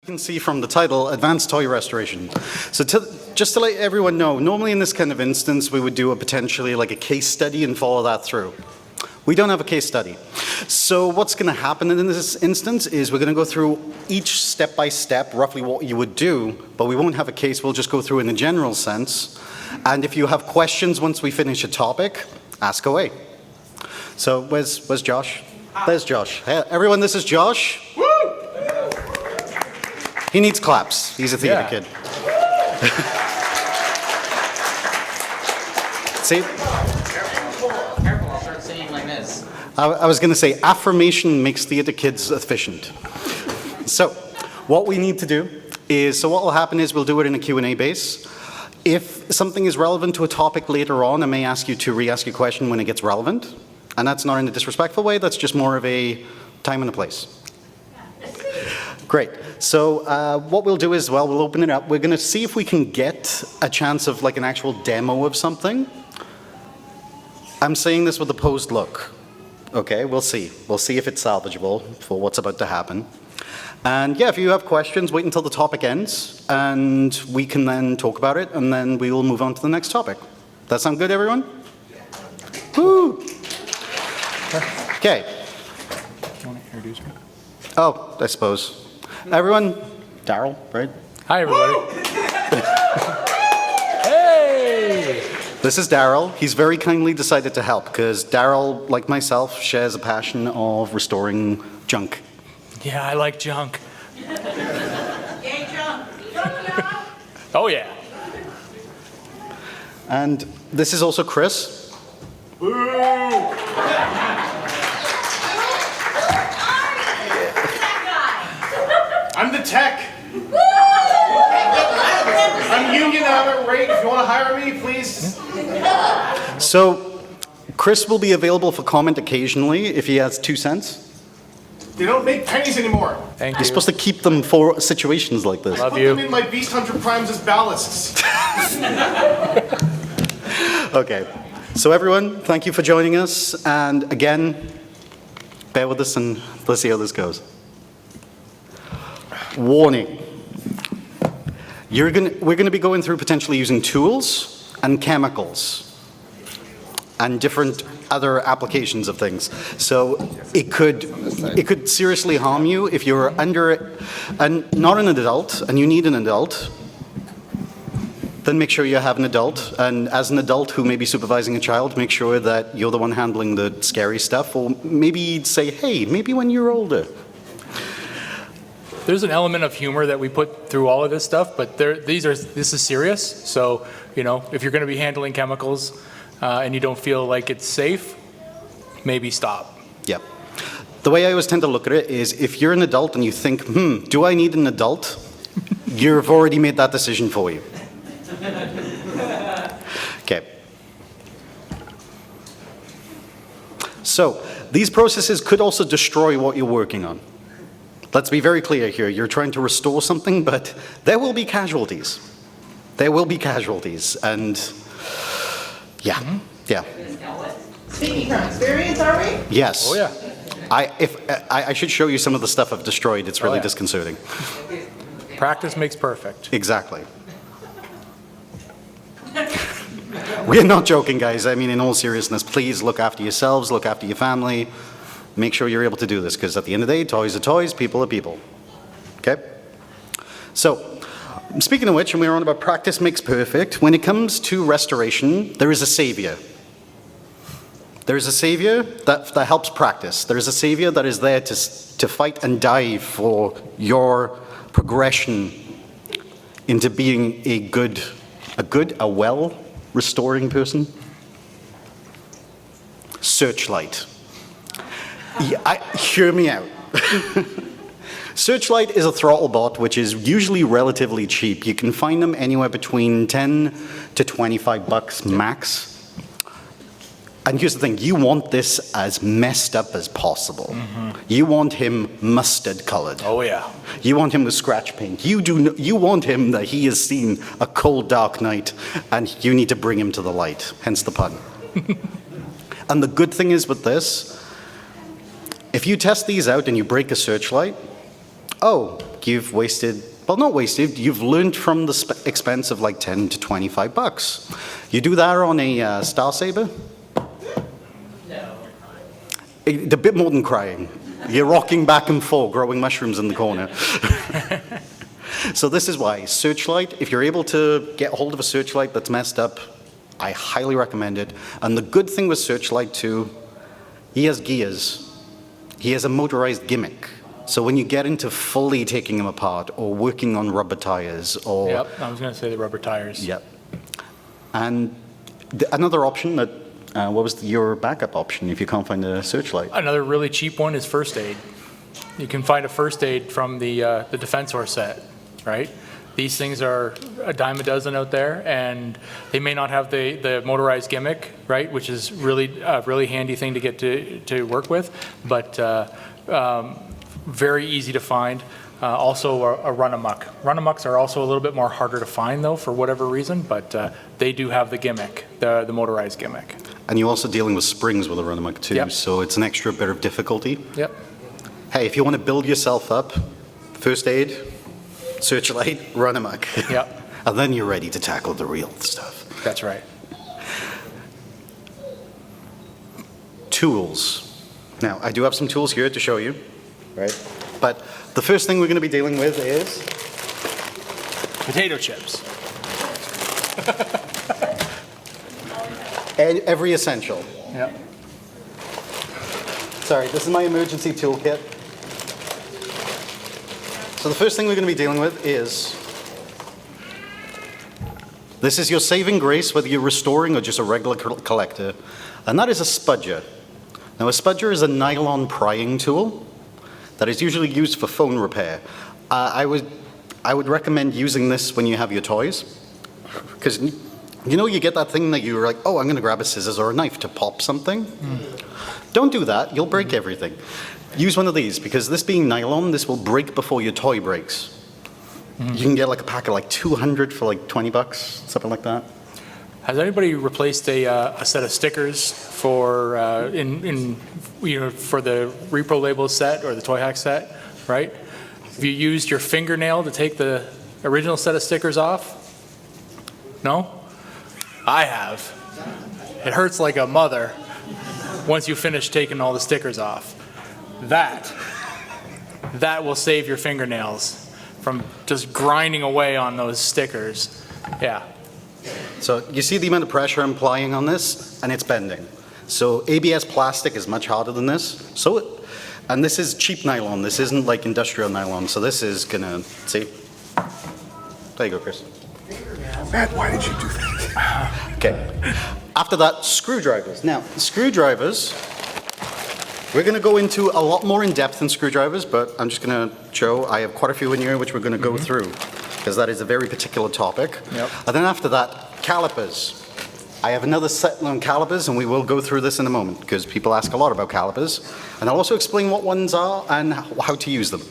You can see from the title, Advanced Toy Restoration. So just to let everyone know, normally in this kind of instance, we would do a potentially like a case study and follow that through. We don't have a case study. So what's going to happen in this instance is we're going to go through each step by step, roughly what you would do, but we won't have a case. We'll just go through in a general sense. And if you have questions once we finish a topic, ask away. So where's Josh? There's Josh. Hey, everyone, this is Josh. Woo! He needs claps. He's a theater kid. See? Careful, I'll start singing like this. I was going to say, affirmation makes theater kids efficient. So, what we need to do is, so what will happen is we'll do it in a Q&A base. If something is relevant to a topic later on, I may ask you to re-ask your question when it gets relevant. And that's not in a disrespectful way, that's just more of a time and a place. Great. So what we'll do is, well, we'll open it up. We're going to see if we can get a chance of like an actual demo of something. I'm saying this with a posed look. Okay, we'll see. We'll see if it's salvageable for what's about to happen. And yeah, if you have questions, wait until the topic ends, and we can then talk about it, and then we will move on to the next topic. That sound good, everyone? Woo! Okay. Do you want to introduce me? Oh, I suppose. Everyone, Darryl, right? Hi, everybody. Hey! This is Darryl. He's very kindly decided to help because Darryl, like myself, shares a passion of restoring junk. Yeah, I like junk. Yay, jump. Oh, yeah. And this is also Chris. I'm the tech. I'm union and I'm at rate. If you want to hire me, please. So, Chris will be available for comment occasionally if he has 2 cents. They don't make pennies anymore. Thank You're you. supposed to keep them for situations like this. Love Put you. them in my Beast Hunter Primes as ballasts. Okay. So everyone, thank you for joining us. And again, bear with us and let's see how this goes. Warning. We're going to be going through potentially using tools and chemicals and different other applications of things. So it could seriously harm you if you're under and not an adult and you need an adult. Then make sure you have an adult, and as an adult who may be supervising a child, make sure that you're the one handling the scary stuff, or maybe say, hey, maybe when you're older. There's an element of humor that we put through all of this stuff, but this is serious. So, you know, if you're going to be handling chemicals and you don't feel like it's safe, maybe stop. Yep. The way I always tend to look at it is if you're an adult and you think, do I need an adult? You've already made that decision for you. Okay. So, these processes could also destroy what you're working on. Let's be very clear here. You're trying to restore something, but there will be casualties. There will be casualties, and yeah, yeah. Speaking from experience, are we? Yes. Oh, yeah. I should show you some of the stuff I've destroyed. It's really disconcerting. Practice makes perfect. Exactly. We're not joking, guys. I mean, in all seriousness, please look after yourselves, look after your family. Make sure you're able to do this, because at the end of the day, toys are toys, people are people. Okay? So, speaking of which, and we're on about practice makes perfect, when it comes to restoration, there is a savior. There is a savior that helps practice. There is a savior that is there to fight and die for your progression into being a well restoring person. Searchlight. Yeah, hear me out. Searchlight is a throttle bot which is usually relatively cheap. You can find them anywhere between 10 to 25 bucks max. And here's the thing, you want this as messed up as possible. Mm-hmm. You want him mustard colored. Oh, yeah. You want him with scratch paint. You want him that he has seen a cold, dark night, and you need to bring him to the light, hence the pun. And the good thing is with this, if you test these out and you break a searchlight, oh, you've wasted, well, not wasted, you've learned from the expense of like 10 to 25 bucks. You do that on a Star Saber? No. A bit more than crying. You're rocking back and forth, growing mushrooms in the corner. So this is why. Searchlight, if you're able to get hold of a Searchlight that's messed up, I highly recommend it. And the good thing with Searchlight too, he has gears. He has a motorized gimmick. So when you get into fully taking them apart or working on rubber tires or... Yep, I was going to say the rubber tires. Yep. And another option that, what was your backup option if you can't find a Searchlight? Another really cheap one is first aid. You can find a first aid from the Defensor set, right? These things are a dime a dozen out there, and they may not have the motorized gimmick, right, which is really a really handy thing to get to work with, but very easy to find. Also a run-amok. Run-amoks are also a little bit more harder to find, though, for whatever reason, but they do have the gimmick, the motorized gimmick. And you're also dealing with springs with a run-amok too, Yep. so it's an extra bit of difficulty. Yep. Hey, if you want to build yourself up, first aid, Searchlight, run-amok. Yep. And then you're ready to tackle the real stuff. That's right. Tools. Now, I do have some tools here to show you, right? But the first thing we're going to be dealing with is... Potato chips. every essential. Yep. Sorry, this is my emergency toolkit. So the first thing we're going to be dealing with is... This is your saving grace, whether you're restoring or just a regular collector. And that is a spudger. Now, a spudger is a nylon prying tool that is usually used for phone repair. I would recommend using this when you have your toys. Because, you know, you get that thing that you're like, oh, I'm going to grab a scissors or a knife to pop something. Don't do that. You'll break everything. Use one of these, because this being nylon, this will break before your toy breaks. You can get like a pack of like 200 for like 20 bucks, something like that. Has anybody replaced a set of stickers for for the Repro Label set or the Toy Hack set, right? Have you used your fingernail to take the original set of stickers off? No? I have. It hurts like a mother once you finish taking all the stickers off. That will save your fingernails from just grinding away on those stickers. Yeah. So you see the amount of pressure I'm applying on this, and it's bending. So ABS plastic is much harder than this. And this is cheap nylon. This isn't like industrial nylon. So this is gonna, see? There you go, Chris. Matt, why did you do that? Okay. After that, screwdrivers. Now, screwdrivers, we're gonna go into a lot more in depth than screwdrivers, but I'm just gonna show, I have quite a few in here which we're gonna go through, because that is a very particular topic. Yep. And then after that, calipers. I have another set on calipers, and we will go through this in a moment, because people ask a lot about calipers. And I'll also explain what ones are and how to use them.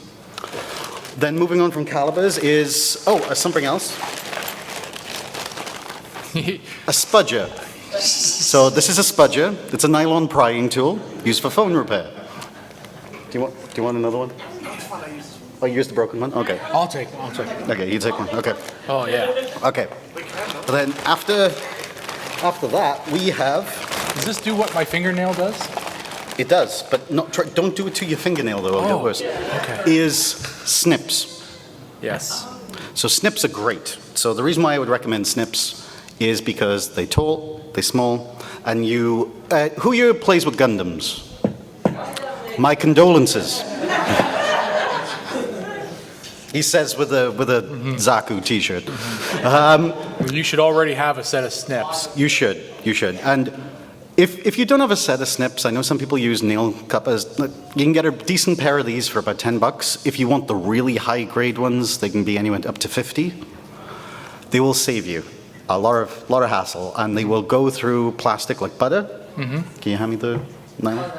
Then moving on from calipers is, something else. A spudger. So this is a spudger. It's a nylon prying tool used for phone repair. Do you want another one? Oh, you used the broken one? Okay. I'll take it. Okay, you take one. Okay. Oh, yeah. Okay. And then after that, we have... Does this do what my fingernail does? It does, but don't do it to your fingernail, though. It'll get worse. Okay. Is snips. Yes. So snips are great. So the reason why I would recommend snips is because they're tall, they're small, and you... who here plays with Gundams? My condolences. He says with a Zaku t-shirt. You should already have a set of snips. You should. And if you don't have a set of snips, I know some people use nail cutters. You can get a decent pair of these for about 10 bucks. If you want the really high grade ones, they can be anywhere up to 50. They will save you a lot of hassle, and they will go through plastic like butter. Can you hand me the nylon?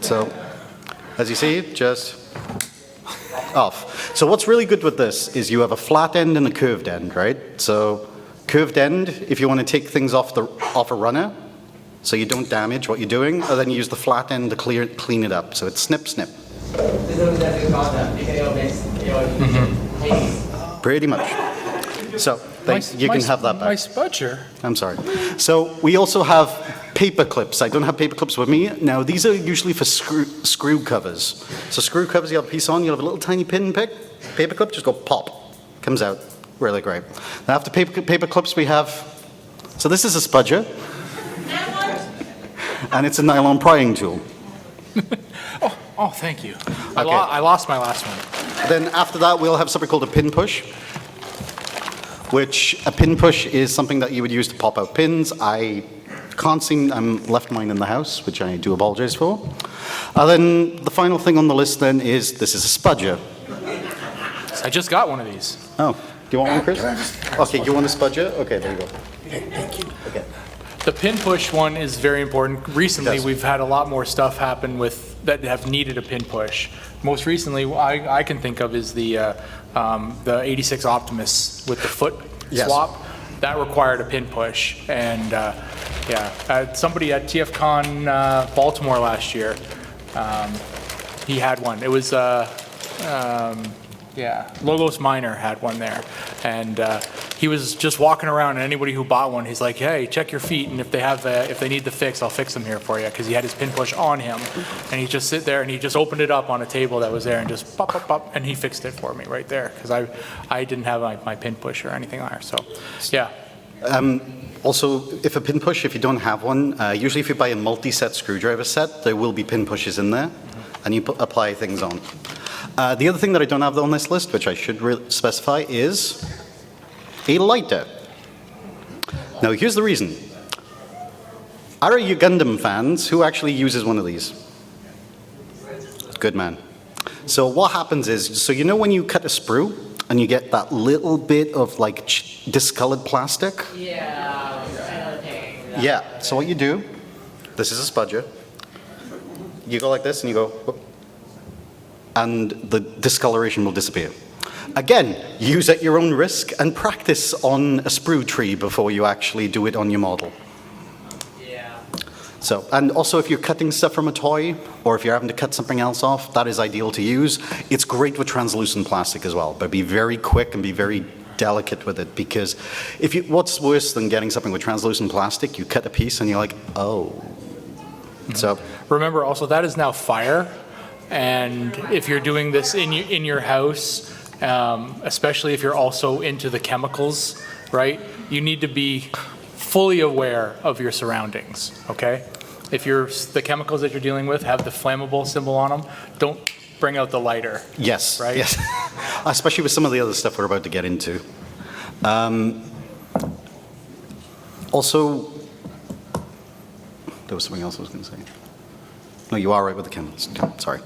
So, as you see, just off. So what's really good with this is you have a flat end and a curved end, right? So curved end, if you want to take things off a runner, so you don't damage what you're doing, and then you use the flat end to clean it up. So it's snip, snip. This is the concept. You can Hades. Pretty much. So you can have that back. My spudger. I'm sorry. So we also have paper clips. I don't have paper clips with me. Now, these are usually for screw covers. So screw covers, you have a piece on, you have a little tiny pin and pick. Paper clip, just go pop. Comes out. Really great. Now, after paper clips, we have, so this is a spudger. And it's a nylon prying tool. Oh, thank you. Okay. I lost my last one. Then after that, we'll have something called a pin push, which a pin push is something that you would use to pop out pins. I can't seem, I'm left mine in the house, which I do apologize for. And then the final thing on the list then is, this is a spudger. I just got one of these. Oh, do you want one, Chris? Okay, you want a spudger? Okay, there you go. Thank you. Okay. The pin push one is very important. Recently, Yes. we've had a lot more stuff happen that have needed a pin push. Most recently, I can think of is the 86 Optimus with the foot Yes. swap. That required a pin push, and somebody at TFcon Baltimore last year, he had one. It was Logos Minor had one there, and he was just walking around, and anybody who bought one, he's like, "Hey, check your feet, and if they need the fix, I'll fix them here for you," because he had his pin push on him, and he just sit there and he just opened it up on a table that was there and just pop, pop, pop, and he fixed it for me right there because I didn't have my pin push or anything there. So, yeah. Also, if a pin push, if you don't have one, usually if you buy a multi-set screwdriver set, there will be pin pushes in there, and you apply things on. The other thing that I don't have on this list, which I should specify, is a lighter. Now, here's the reason. Are you Gundam fans? Who actually uses one of these? Good man. So what happens is, so you know when you cut a sprue, and you get that little bit of like discolored plastic? Yeah, I know the thing. Yeah, so what you do, this is a spudger. You go like this and you go, whoop, and the discoloration will disappear. Again, use at your own risk and practice on a sprue tree before you actually do it on your model. Yeah. So, and also if you're cutting stuff from a toy, or if you're having to cut something else off, that is ideal to use. It's great with translucent plastic as well, but be very quick and be very delicate with it, because what's worse than getting something with translucent plastic? You cut a piece and you're like, oh. So Remember also that is now fire, and if you're doing this in your house, especially if you're also into the chemicals, right? You need to be fully aware of your surroundings, okay? If the chemicals that you're dealing with have the flammable symbol on them, don't bring out the lighter. yes, Right? yes. Especially with some of the other stuff we're about to get into. Also, there was something else I was going to say. No, you are right with the chemicals. Sorry.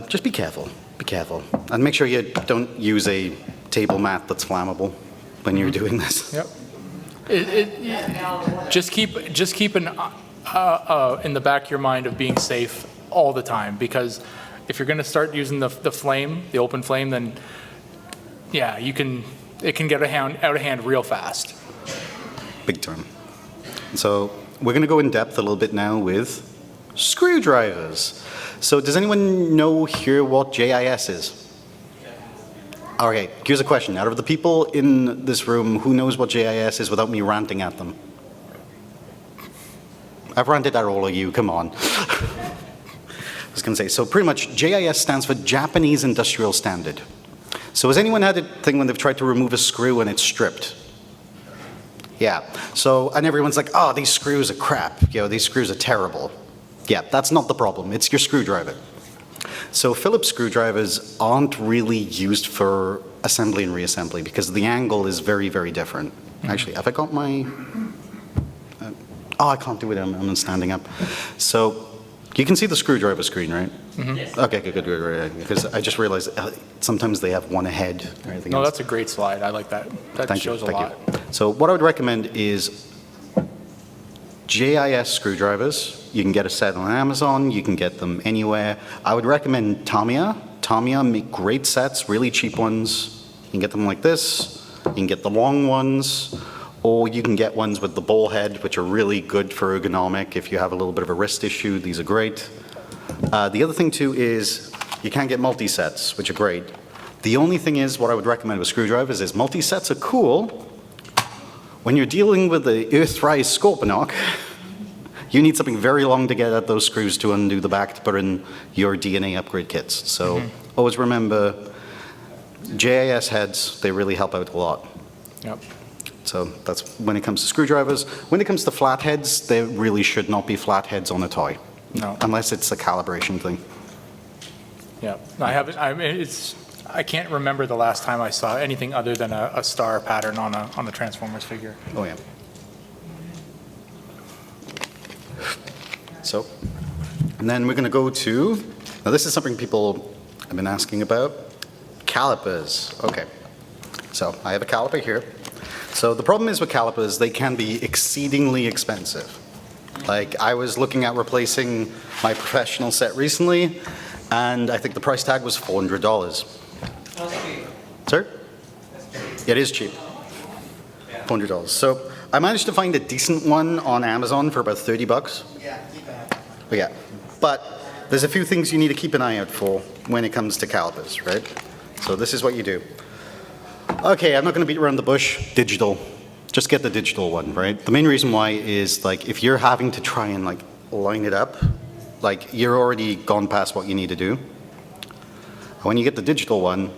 Just be careful. Be careful. And make sure you don't use a table mat that's flammable when you're doing this. Yep. Just keep in the back of your mind of being safe all the time, because if you're going to start using the flame, the open flame, then yeah, it can get out of hand real fast. Big time. So we're going to go in depth a little bit now with screwdrivers. So does anyone know here what JIS is? Okay, here's a question. Out of the people in this room, who knows what JIS is without me ranting at them? I've ranted at all of you, come on. I was going to say, so pretty much JIS stands for Japanese Industrial Standard. So has anyone had a thing when they've tried to remove a screw and it's stripped? Yeah, so, and everyone's like, oh, these screws are crap. These screws are terrible. Yeah, that's not the problem. It's your screwdriver. So Phillips screwdrivers aren't really used for assembly and reassembly because the angle is very, very different. Actually, have I got my... I can't do it. I'm standing up. So you can see the screwdriver screen, right? Yes. Okay, good. Because I just realized sometimes they have one ahead or anything No, else. that's a great slide. I like that. That Thank shows you, a thank lot. you. So what I would recommend is JIS screwdrivers. You can get a set on Amazon. You can get them anywhere. I would recommend Tamiya. Tamiya make great sets, really cheap ones. You can get them like this. You can get the long ones. Or you can get ones with the ball head, which are really good for ergonomic. If you have a little bit of a wrist issue, these are great. The other thing too is you can get multi-sets, which are great. The only thing is, what I would recommend with screwdrivers is multi-sets are cool. When you're dealing with the Earthrise Scorponok, you need something very long to get at those screws to undo the back to put in your DNA upgrade kits. So always remember, JAS heads, they really help out a lot. Yep. So that's when it comes to screwdrivers. When it comes to flat heads, there really should not be flat heads on a toy. No. Unless it's a calibration thing. Yeah. I haven't. I mean, I can't remember the last time I saw anything other than a star pattern on a Transformers figure. Oh yeah. So, and then we're going to go to, now this is something people have been asking about, calipers. Okay. So I have a caliper here. So the problem is with calipers, they can be exceedingly expensive. Like, I was looking at replacing my professional set recently, and I think the price tag was $400. Sir? It is cheap. $400. So I managed to find a decent one on Amazon for about $30. Yeah. But there's a few things you need to keep an eye out for when it comes to calipers, right? So this is what you do. Okay, I'm not going to beat around the bush. Digital. Just get the digital one, right? The main reason why is, like, if you're having to try and, like, line it up, like, you're already gone past what you need to do. When you get the digital one,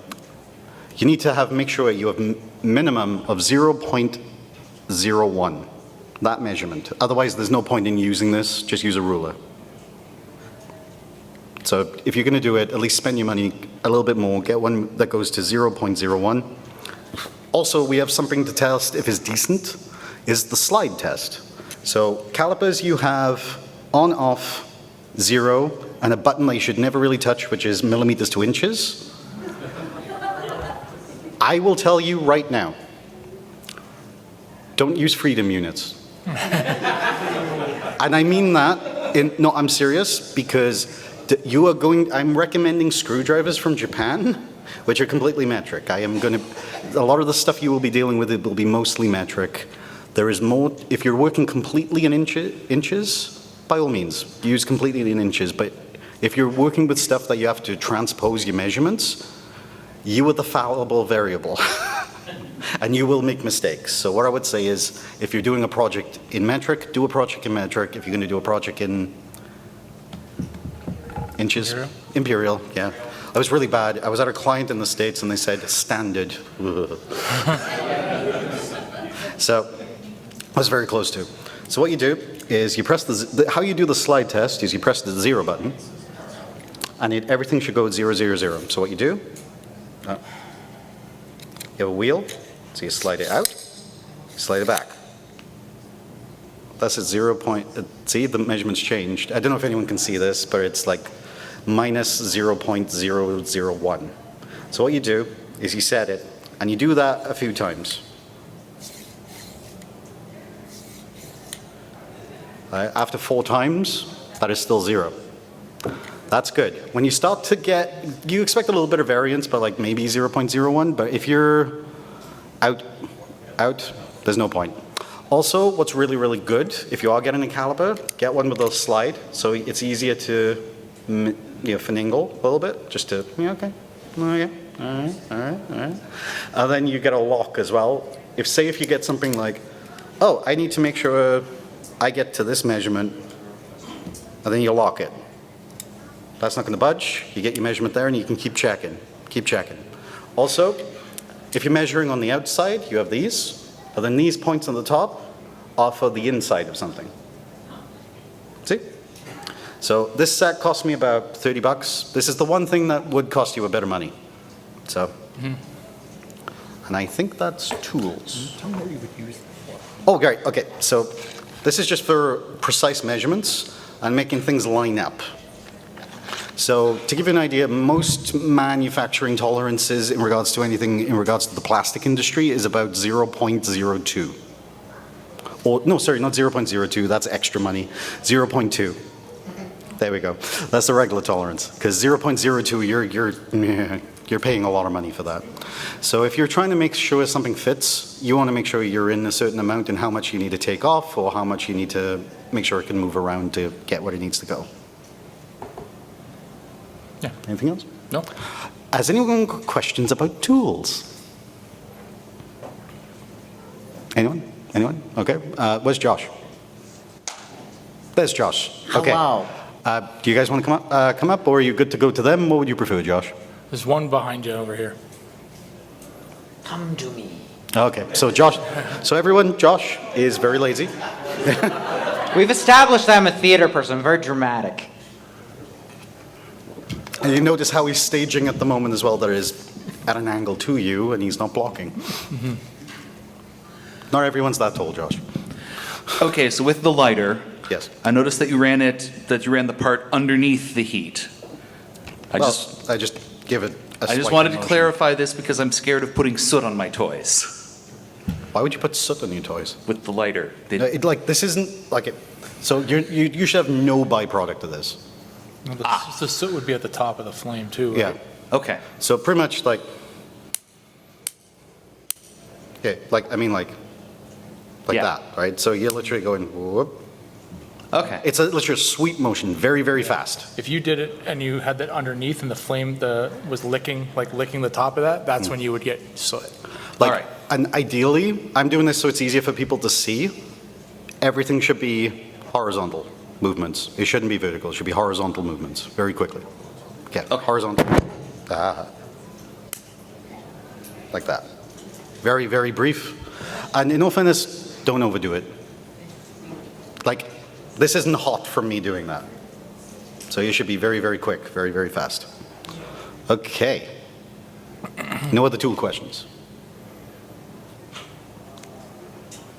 you need to make sure you have minimum of 0.01, that measurement. Otherwise, there's no point in using this. Just use a ruler. So if you're going to do it, at least spend your money a little bit more. Get one that goes to 0.01. Also, we have something to test if it's decent, is the slide test. So calipers, you have on, off, 0, and a button that you should never really touch, which is millimeters to inches. I will tell you right now, don't use freedom units. And I mean that, no, I'm serious, because I'm recommending screwdrivers from Japan, which are completely metric. A lot of the stuff you will be dealing with, it will be mostly metric. There is more, if you're working completely in inches, by all means, use completely in inches, but if you're working with stuff that you have to transpose your measurements, you are the fallible variable. And you will make mistakes. So what I would say is, if you're doing a project in metric, do a project in metric. If you're going to do a project in inches, imperial, yeah. I was really bad. I was at a client in the States and they said standard. So I was very close to. So what you do is you press how you do the slide test is you press the 0 button, and everything should go at 0, 0, 0. So what you do, you have a wheel, so you slide it out, slide it back. That's at 0 point, see, the measurement's changed. I don't know if anyone can see this, but it's like minus 0.001. So what you do is you set it, and you do that a few times. After 4 times, that is still 0. That's good. When you start to you expect a little bit of variance, but like maybe 0.01, but if you're out, there's no point. Also, what's really, really good, if you are getting a caliper, get one with a slide, so it's easier to finagle a little bit, just to, okay, all right. And then you get a lock as well. If you get something like, oh, I need to make sure I get to this measurement, and then you lock it. That's not going to budge. You get your measurement there, and you can keep checking. Also, if you're measuring on the outside, you have these, and then these points on the top are for the inside of something. See? So this set cost me about $30. This is the one thing that would cost you a bit of money. So, and I think that's tools. Tell me what you would use. Oh, great. Okay, so this is just for precise measurements and making things line up. So to give you an idea, most manufacturing tolerances in regards to anything in regards to the plastic industry is about 0.02. Or, no, sorry, not 0.02, that's extra money, 0.2. There we go. That's the regular tolerance, because 0.02, you're paying a lot of money for that. So if you're trying to make sure something fits, you want to make sure you're in a certain amount and how much you need to take off or how much you need to make sure it can move around to get where it needs to go. Yeah. Anything else? No? Has anyone got questions about tools? Anyone? Anyone? Okay. Where's Josh? There's Josh. Okay. Hello. Do you guys want to come up, or are you good to go to them? What would you prefer, Josh? There's one behind you over here. Come to me. Okay. So Josh. So everyone, Josh is very lazy. We've established that I'm a theater person. I'm very dramatic. And you notice how he's staging at the moment as well. There is at an angle to you, and he's not blocking. Not everyone's that tall, Josh. Okay, so with the lighter, Yes. I noticed that you ran the part underneath the heat. I just give it a slight wanted to motion. clarify this because I'm scared of putting soot on my toys Why would you put soot on your toys? with the lighter. This isn't like it. So you should have no byproduct of this. Well, the soot would be at the top of the flame, too. Yeah. Right? Okay. So pretty much like. Okay, like Yeah. that, right? So you're literally going whoop. Okay. It's literally a sweep motion, very, very fast. If you did it and you had that underneath and the flame was licking the top of that, that's when you would get soot. Like, All right. And ideally, I'm doing this so it's easier for people to see. Everything should be horizontal movements. It shouldn't be vertical. It should be horizontal movements, very quickly. Okay, horizontal. Like that. Very, very brief. And in all fairness, don't overdo it. Like, this isn't hot from me doing that. So you should be very, very quick, very, very fast. Okay. No other tool questions?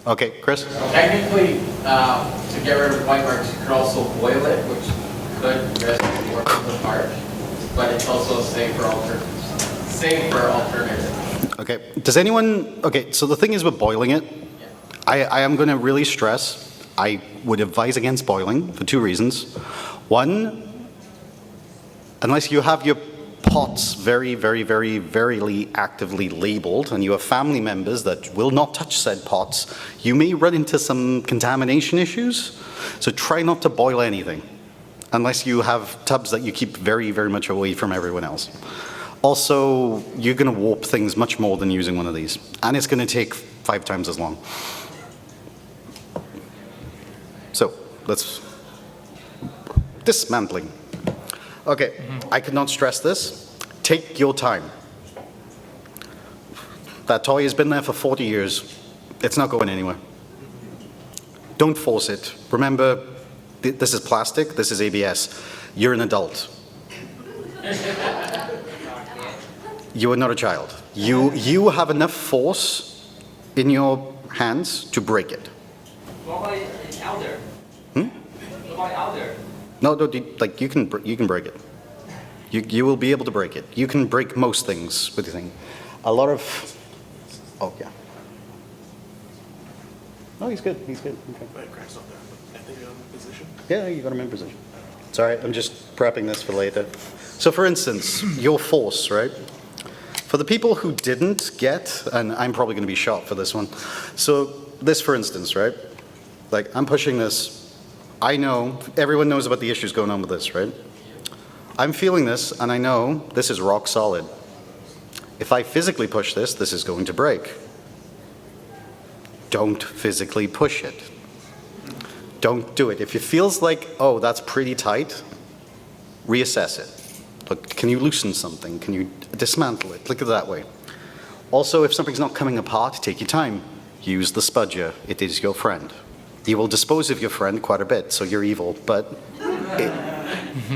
Okay, Chris? Technically, to get rid of white marks, you could also boil it, which could risk working the part, but it's also a safer alternative. Okay, does anyone, okay, so the thing is with boiling it, I am going to really stress, I would advise against boiling for two reasons. One, unless you have your pots very, very, very, very actively labeled and you have family members that will not touch said pots, you may run into some contamination issues. So try not to boil anything unless you have tubs that you keep very, very much away from everyone else. Also, you're going to warp things much more than using one of these, and it's going to take 5 times as long. So let's dismantling. Okay, I could not stress this. Take your time. That toy has been there for 40 years. It's not going anywhere. Don't force it. Remember, this is plastic, this is ABS. You're an adult. You are not a child. You have enough force in your hands to break it. What about an elder? What about elder? No, like you can break it. You will be able to break it. You can break most things with your thing. A lot of, oh yeah. Oh, he's good. He's good. Okay. Yeah, you got him in position. It's all right. I'm just prepping this for later. So, for instance, your force, right? For the people who didn't get, and I'm probably going to be shot for this one. So, this, for instance, right? Like, I'm pushing this. I know, everyone knows about the issues going on with this, right? I'm feeling this, and I know this is rock solid. If I physically push this, this is going to break. Don't physically push it. Don't do it. If it feels like, oh, that's pretty tight, reassess it. Look, can you loosen something? Can you dismantle it? Look at it that way. Also, if something's not coming apart, take your time. Use the spudger. It is your friend. You will dispose of your friend quite a bit, so you're evil, but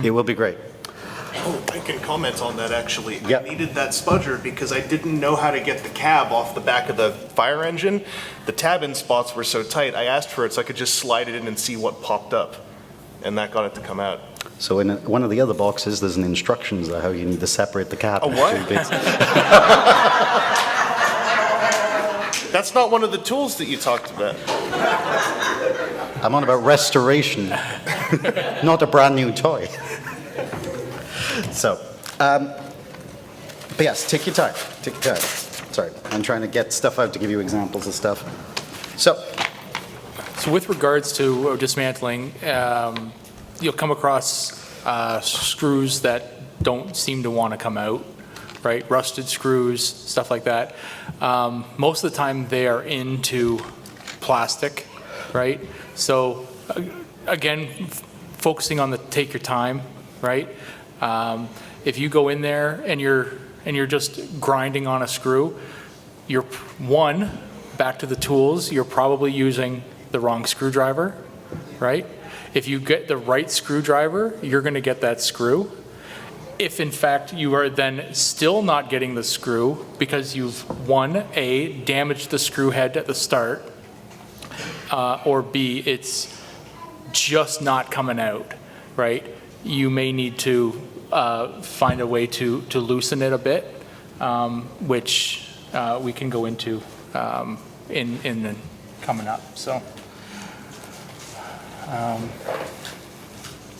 it will be great. Oh, I can comment on that actually. Yep. I needed that spudger because I didn't know how to get the cab off the back of the fire engine. The tab-in spots were so tight, I asked for it so I could just slide it in and see what popped up. And that got it to come out. So in one of the other boxes, there's an instructions on how you need to separate the cap. A what? into 2 bits. That's not one of the tools that you talked about. I'm on about restoration, not a brand new toy. So, but yes, take your time. Take your time. Sorry, I'm trying to get stuff out to give you examples of stuff. So, with regards to dismantling, you'll come across screws that don't seem to want to come out, right? Rusted screws, stuff like that. Most of the time they are into plastic, right? So again, focusing on the take your time, right? If you go in there and you're just grinding on a screw, you're back to the tools, you're probably using the wrong screwdriver, right? If you get the right screwdriver, you're going to get that screw. If in fact you are then still not getting the screw because you've damaged the screw head at the start, or B, it's just not coming out, right? You may need to find a way to loosen it a bit, which we can go into in the coming up. So,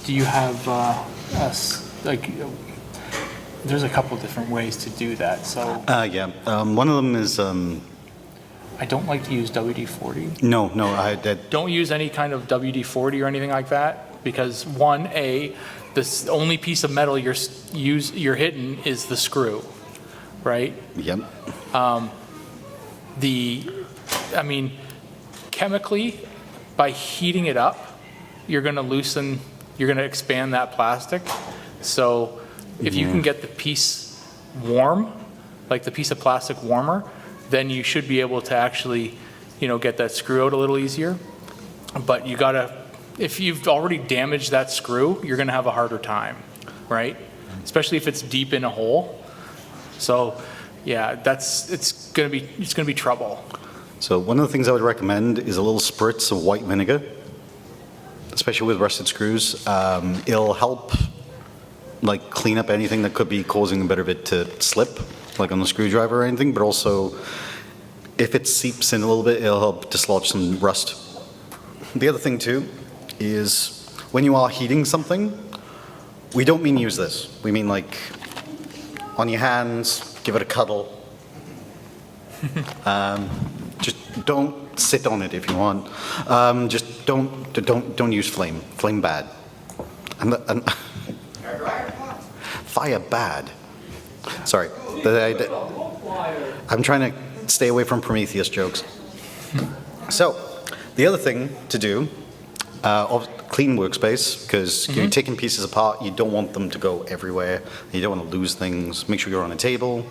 do you have there's a couple different ways to do that. So Yeah. One of them is I don't like to use WD-40. no. Don't use any kind of WD-40 or anything like that, because this only piece of metal you're hitting is the screw, right? Yep. Chemically, by heating it up, you're going to expand that plastic. So if you can get the piece warm, like the piece of plastic warmer, then you should be able to actually, get that screw out a little easier. But if you've already damaged that screw, you're going to have a harder time, right? Especially if it's deep in a hole. So, yeah, it's going to be trouble. So one of the things I would recommend is a little spritz of white vinegar, especially with rusted screws. It'll help clean up anything that could be causing a bit of it to slip, like on the screwdriver or anything, but also if it seeps in a little bit, it'll help dislodge some rust. The other thing too is when you are heating something, we don't mean use this. We mean on your hands, give it a cuddle. Just don't sit on it if you want. Just don't use flame. Flame bad. And fire bad. Sorry. I'm trying to stay away from Prometheus jokes. So, the other thing to do, clean workspace, because you're taking pieces apart, you don't want them to go everywhere. You don't want to lose things. Make sure you're on a table.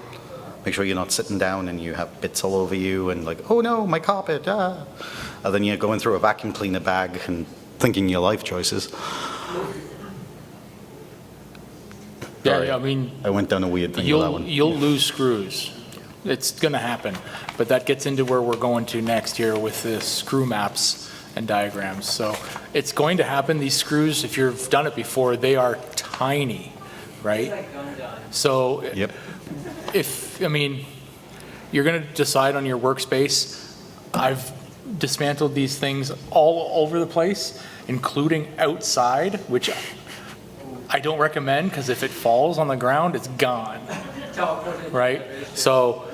Make sure you're not sitting down and you have bits all over you and oh no, my carpet, And then you're going through a vacuum cleaner bag and thinking your life choices. Yeah, I went down a weird thing with that one. You'll lose screws. It's going to happen. But that gets into where we're going to next here with the screw maps and diagrams. So it's going to happen. These screws, if you've done it before, they are tiny, right? So Yep. You're going to decide on your workspace. I've dismantled these things all over the place, including outside, which I don't recommend because if it falls on the ground, it's gone, right? So,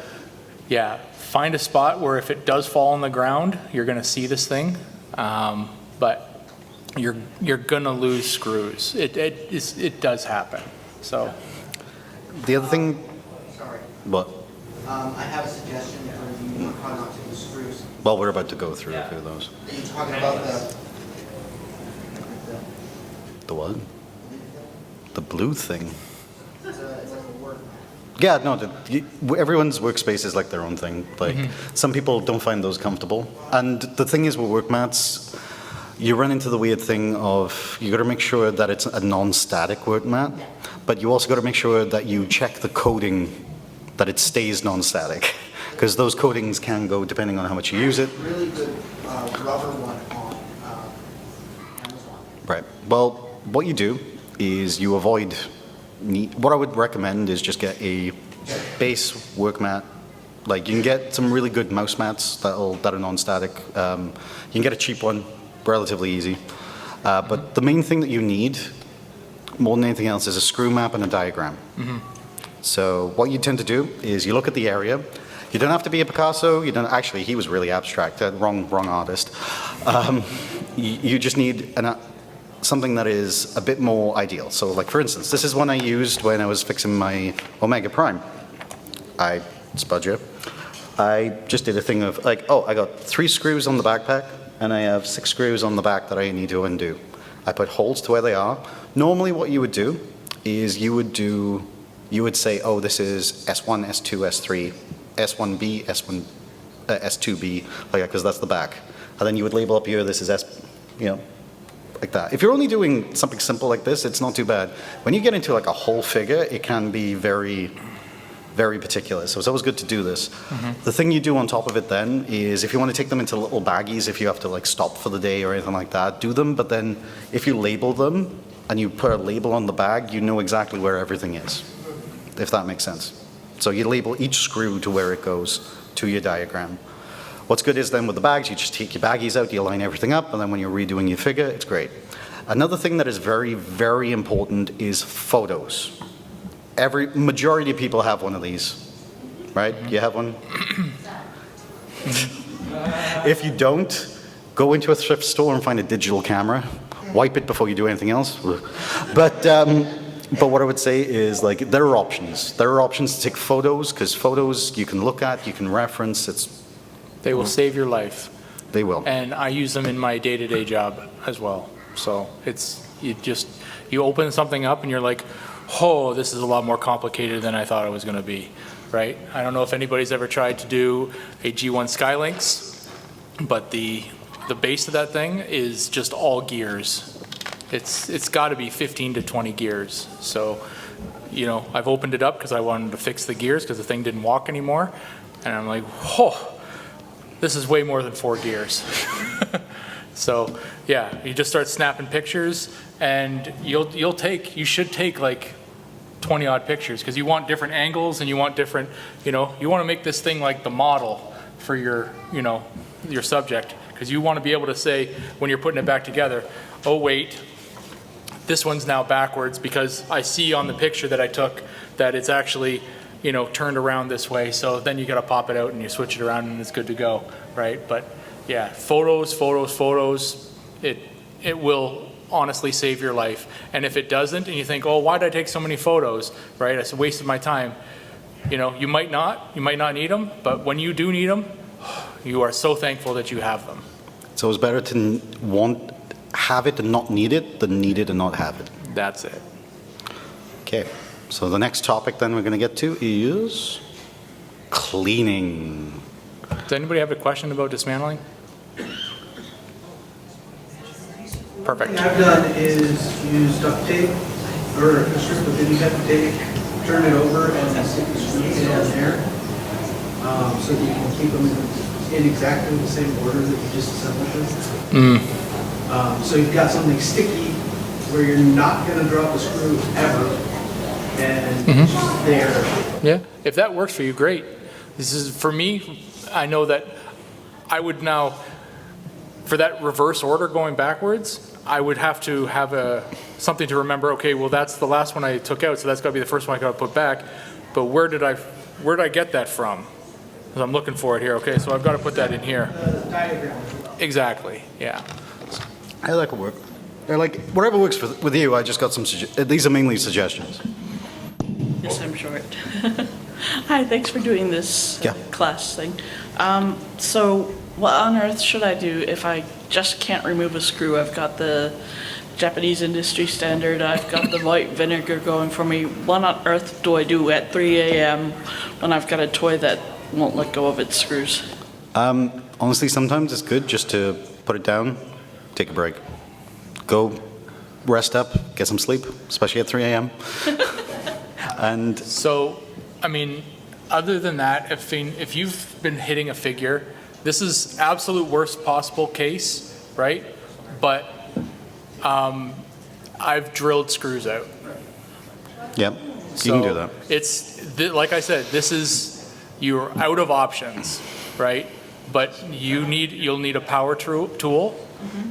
yeah, find a spot where if it does fall on the ground, you're going to see this thing, but you're going to lose screws. It does happen. So, The other thing, Sorry. what? I have a suggestion for you how not to use screws. Well, we're about to go through a few of those. Are you talking about The what? The blue thing. it's like a word. Yeah, no, everyone's workspace is like their own thing. Some people don't find those comfortable. And the thing is with work mats, you run into the weird thing of you got to make sure that it's a non-static work mat, but you also got to make sure that you check the coating that it stays non-static, because those coatings can go depending on how much you use it. Really good rubber one on Amazon. Right. Well, what you do is you avoid what I would recommend is just get a base work mat. You can get some really good mouse mats that are non-static. You can get a cheap one, relatively easy. But the main thing that you need, more than anything else, is a screw map and a diagram. So what you tend to do is you look at the area. You don't have to be a Picasso. You don't actually. He was really abstract. Wrong artist. You just need something that is a bit more ideal. So like for instance, this is one I used when I was fixing my Omega Prime. I spud you. I just did a thing of like, oh, I got 3 screws on the backpack and I have 6 screws on the back that I need to undo. I put holes to where they are. Normally what you would do is you would say, oh, this is S1, S2, S3, S1B, S1, S2B, like that, because that's the back. And then you would label up here, this is S, like that. If you're only doing something simple like this, it's not too bad. When you get into like a whole figure, it can be very, very particular. So it's always good to do this. The thing you do on top of it then is if you want to take them into little baggies, if you have to like stop for the day or anything like that, do them. But then if you label them and you put a label on the bag, you know exactly where everything is, if that makes sense. So you label each screw to where it goes to your diagram. What's good is then with the bags, you just take your baggies out, you line everything up, and then when you're redoing your figure, it's great. Another thing that is very, very important is photos. Majority of people have one of these, right? You have one? If you don't, go into a thrift store and find a digital camera. Wipe it before you do anything else. But what I would say is like there are options. There are options to take photos because photos you can look at, you can reference. They will save your life. They will. And I use them in my day-to-day job as well. So you open something up and you're like, oh, this is a lot more complicated than I thought it was going to be, right? I don't know if anybody's ever tried to do a G1 Skylynx, but the base of that thing is just all gears. It's got to be 15 to 20 gears. So, I've opened it up because I wanted to fix the gears because the thing didn't walk anymore. And I'm like, oh, this is way more than 4 gears. So, yeah, you just start snapping pictures and you should take like 20 odd pictures because you want different angles and you want different, you want to make this thing like the model for your subject because you want to be able to say when you're putting it back together, oh wait, this one's now backwards because I see on the picture that I took that it's actually, turned around this way. So then you got to pop it out and you switch it around and it's good to go, right? But yeah, photos. It will honestly save your life. And if it doesn't, and you think, oh, why did I take so many photos, right? It's a waste of my time. You might not need them, but when you do need them, you are so thankful that you have them. So it's better to have it and not need it than need it and not have it. That's it. Okay, so the next topic then we're going to get to is cleaning. Does anybody have a question about dismantling? Perfect. What I've done is use duct tape or a strip of any type of tape, turn it over and stick the screws in there so that you can keep them in exactly the same order that you just assembled them. So you've got something sticky where you're not going to drop a screw ever and it's just there. Yeah, if that works for you, great. This is, for me, I know that I would now, for that reverse order going backwards, I would have to have something to remember, okay, well that's the last one I took out, so that's got to be the first one I got to put back. But where did I get that from? Because I'm looking for it here. Okay, so I've got to put that in here. Diagram. Exactly, yeah. I like it work. They're like, whatever works with you, I just got some, these are mainly suggestions. Yes, I'm short. Hi, thanks for doing this class thing. So what on earth should I do if I just can't remove a screw? I've got the Japanese industry standard, I've got the white vinegar going for me. What on earth do I do at 3 a.m. when I've got a toy that won't let go of its screws? Honestly, sometimes it's good just to put it down, take a break. Go rest up, get some sleep, especially at 3 a.m. And so, I mean, other than that, if you've been hitting a figure, this is absolute worst possible case, right? But I've drilled screws out. Yep, you can do that. It's like I said, you're out of options, right? But you'll need a power tool,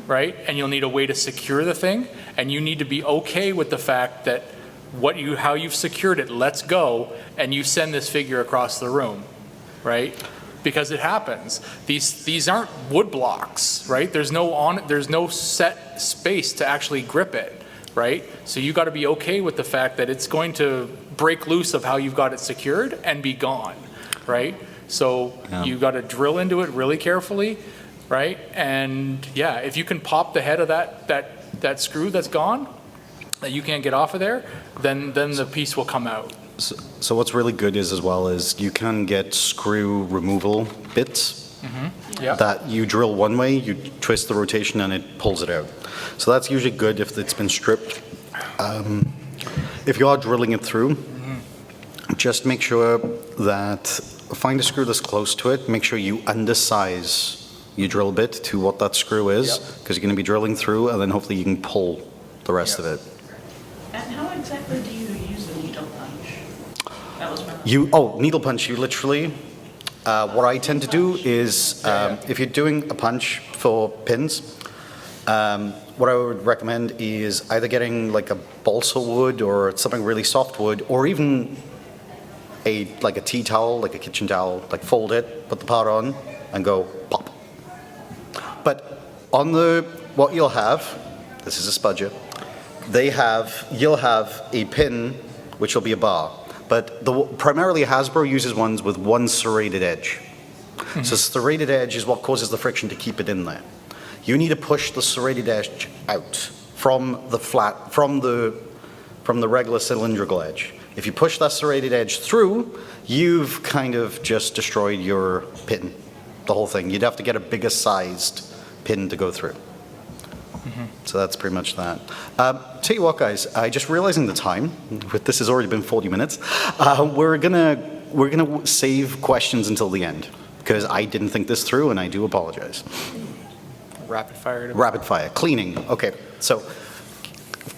right? And you'll need a way to secure the thing, and you need to be okay with the fact that how you've secured it lets go, and you send this figure across the room, right? because it happens. These aren't wood blocks, right? There's no set space to actually grip it, right? So you got to be okay with the fact that it's going to break loose of how you've got it secured and be gone, right? So you got to drill into it really carefully, right? And yeah, if you can pop the head of that screw that's gone, that you can't get off of there, then the piece will come out. So what's really good is, as well, is you can get screw removal bits that you drill one way, you twist the rotation, and it pulls it out. So that's usually good if it's been stripped. If you are drilling it through, just make sure that, find a screw that's close to it, make sure you undersize your drill bit to what that screw is, because you're going to be drilling through, and then hopefully you can pull the rest of it. And how exactly do you use the needle punch? That was my Needle punch, you literally, what I tend to do is, if you're doing a punch for pins, what I would recommend is either getting like a balsa wood or something really soft wood, or even like a tea towel, like a kitchen towel, like fold it, put the part on, and go pop. But on what you'll have, this is a spudger, you'll have a pin, which will be a bar. But primarily Hasbro uses ones with one serrated edge. So serrated edge is what causes the friction to keep it in there. You need to push the serrated edge out from the regular cylindrical edge. If you push that serrated edge through, you've kind of just destroyed your pin, the whole thing. You'd have to get a bigger sized pin to go through. So that's pretty much that. Tell you what, guys, I just realizing the time. This has already been 40 minutes. We're gonna save questions until the end because I didn't think this through, and I do apologize. Rapid fire. Rapid fire. Cleaning. Okay, so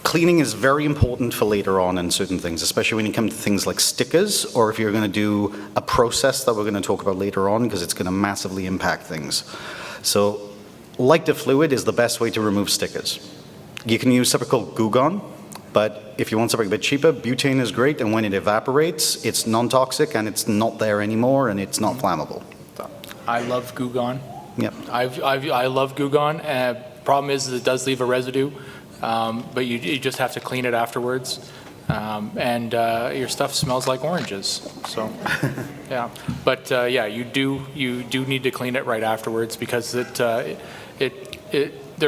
cleaning is very important for later on in certain things, especially when you come to things like stickers, or if you're going to do a process that we're going to talk about later on, because it's going to massively impact things. So light to fluid is the best way to remove stickers. You can use something called Goo Gone, but if you want something a bit cheaper, butane is great, and when it evaporates, it's non-toxic and it's not there anymore and it's not flammable. I love Goo Gone. Yep. I love Goo Gone. Problem is it does leave a residue, but you just have to clean it afterwards. And your stuff smells like oranges. So, yeah. But yeah, you do need to clean it right afterwards because there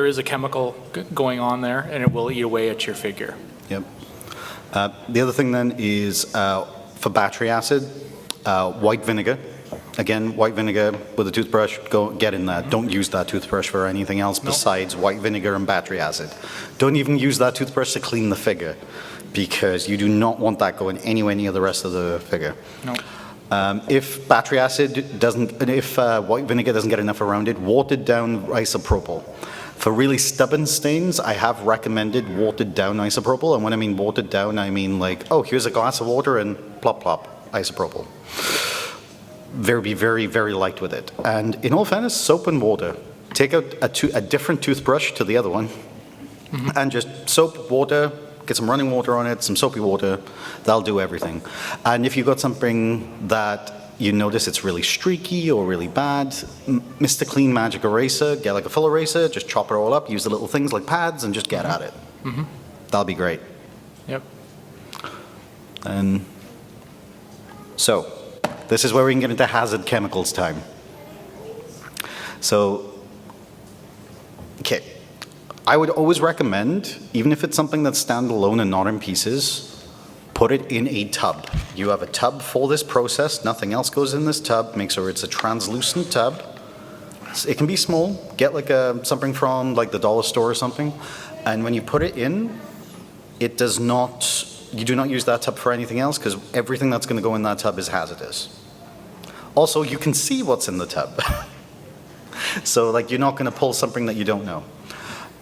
is a chemical going on there, and it will eat away at your figure. Yep. The other thing then is for battery acid, white vinegar. Again, white vinegar with a toothbrush, get in that. Don't use that toothbrush for anything else besides white vinegar and battery acid. Don't even use that toothbrush to clean the figure, because you do not want that going anywhere near the rest of the figure. No. If battery acid doesn't, if white vinegar doesn't get enough around it, watered down isopropyl. For really stubborn stains, I have recommended watered down isopropyl, and when I mean watered down, I mean like, oh, here's a glass of water and plop, plop, isopropyl. Be very, very light with it. And in all fairness, soap and water. Take out a different toothbrush to the other one, and just soap, water, get some running water on it, some soapy water, that'll do everything. And if you've got something that you notice it's really streaky or really bad, Mr. Clean Magic Eraser, get like a full eraser, just chop it all up, use the little things like pads, and just get at it. That'll be great. Yep. And so, this is where we can get into hazard chemicals time. So, okay. I would always recommend, even if it's something that's standalone and not in pieces, put it in a tub. You have a tub for this process, nothing else goes in this tub, make sure it's a translucent tub. It can be small, get like something from like the dollar store or something, and when you put it in, it does not, you do not use that tub for anything else, because everything that's going to go in that tub is hazardous. Also, you can see what's in the tub. So like you're not going to pull something that you don't know.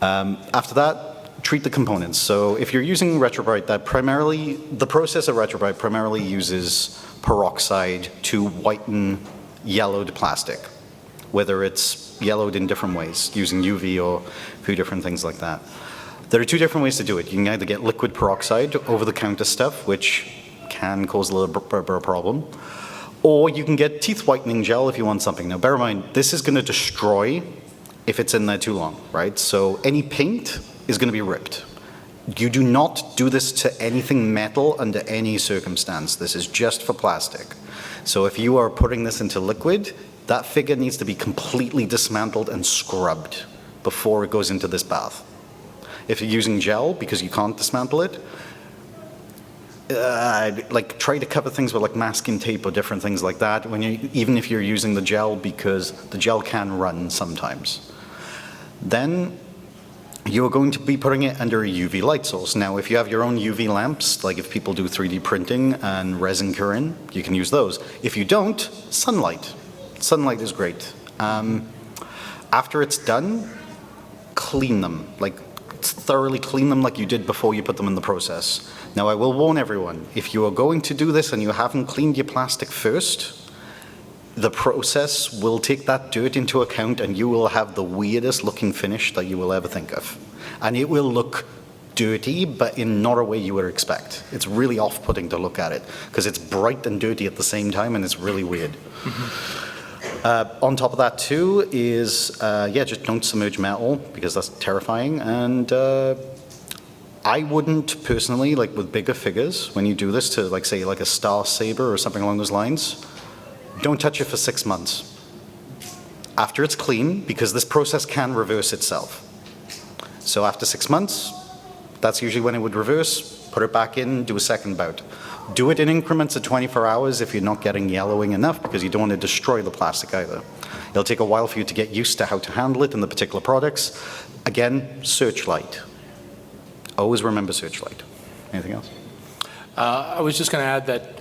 After that, treat the components. So if you're using retrobrite, the process of retrobrite primarily uses peroxide to whiten yellowed plastic, whether it's yellowed in different ways, using UV or a few different things like that. There are two different ways to do it. You can either get liquid peroxide, over-the-counter stuff, which can cause a little bit of a problem, Or you can get teeth whitening gel if you want something. Now bear in mind, this is going to destroy if it's in there too long, right? So any paint is going to be ripped. You do not do this to anything metal under any circumstance. This is just for plastic. So if you are putting this into liquid, that figure needs to be completely dismantled and scrubbed before it goes into this bath. If you're using gel, because you can't dismantle it, like try to cover things with like masking tape or different things like that, even if you're using the gel, because the gel can run sometimes. Then you're going to be putting it under a UV light source. Now, if you have your own UV lamps, like if people do 3D printing and resin curing, you can use those. If you don't, sunlight. Sunlight is great. After it's done, clean them. Like thoroughly clean them like you did before you put them in the process. Now, I will warn everyone, if you are going to do this and you haven't cleaned your plastic first, the process will take that dirt into account and you will have the weirdest looking finish that you will ever think of. And it will look dirty, but in not a way you would expect. It's really off-putting to look at it because it's bright and dirty at the same time and it's really weird. On top of that too is, just don't submerge metal because that's terrifying. And I wouldn't personally, like with bigger figures, when you do this to like say like a Star Saber or something along those lines, don't touch it for 6 months. After it's clean, because this process can reverse itself. So after 6 months, that's usually when it would reverse, put it back in, do a second bout. Do it in increments of 24 hours if you're not getting yellowing enough, because you don't want to destroy the plastic either. It'll take a while for you to get used to how to handle it in the particular products. Again, searchlight. Always remember searchlight. Anything else? I was just going to add that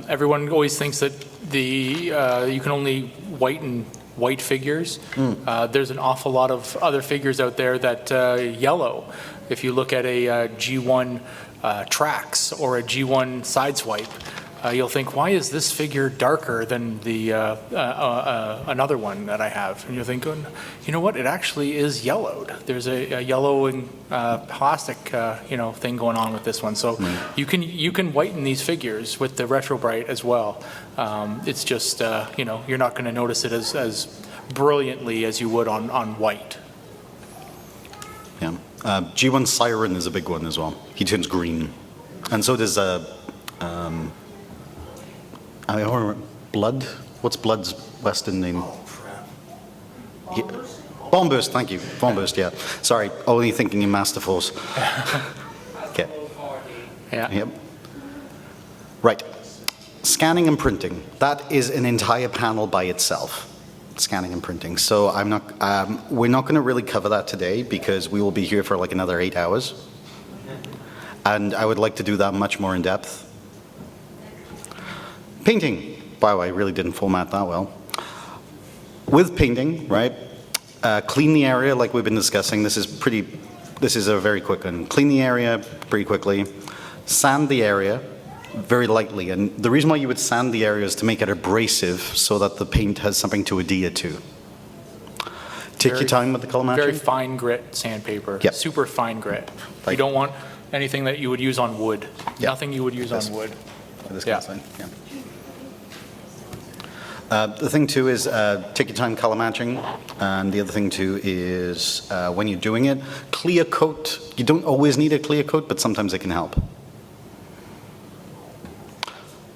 everyone always thinks that you can only whiten white figures. There's an awful lot of other figures out there that yellow. If you look at a G1 Trax or a G1 Sideswipe, you'll think, why is this figure darker than the another one that I have? And you're thinking, you know what? It actually is yellowed. There's a yellowing plastic, thing going on with this one. So you can whiten these figures with the retrobrite as well. It's just you're not going to notice it as brilliantly as you would on white. Yeah. G1 Siren is a big one as well. He turns green. And so does I don't remember, Blood? What's Blood's Western name? Bombburst, thank you. Bombburst, yeah. Sorry, only thinking in Master Force. Okay. Yeah. Yep. Right. Scanning and printing. That is an entire panel by itself. Scanning and printing. So we're not going to really cover that today because we will be here for like another 8 hours. And I would like to do that much more in depth. Painting. Wow, I really didn't format that well. With painting, right, clean the area like we've been discussing. This is a very quick one. Clean the area pretty quickly. Sand the area very lightly. And the reason why you would sand the area is to make it abrasive so that the paint has something to adhere to. Take your time with the color matching. Very fine grit sandpaper. Yep. Super fine grit. Like, you don't want anything that you would use on wood. Yep. Nothing you would use on wood. This kind of thing, yeah. The thing too is take your time color matching, and the other thing too is when you're doing it, clear coat. You don't always need a clear coat, but sometimes it can help.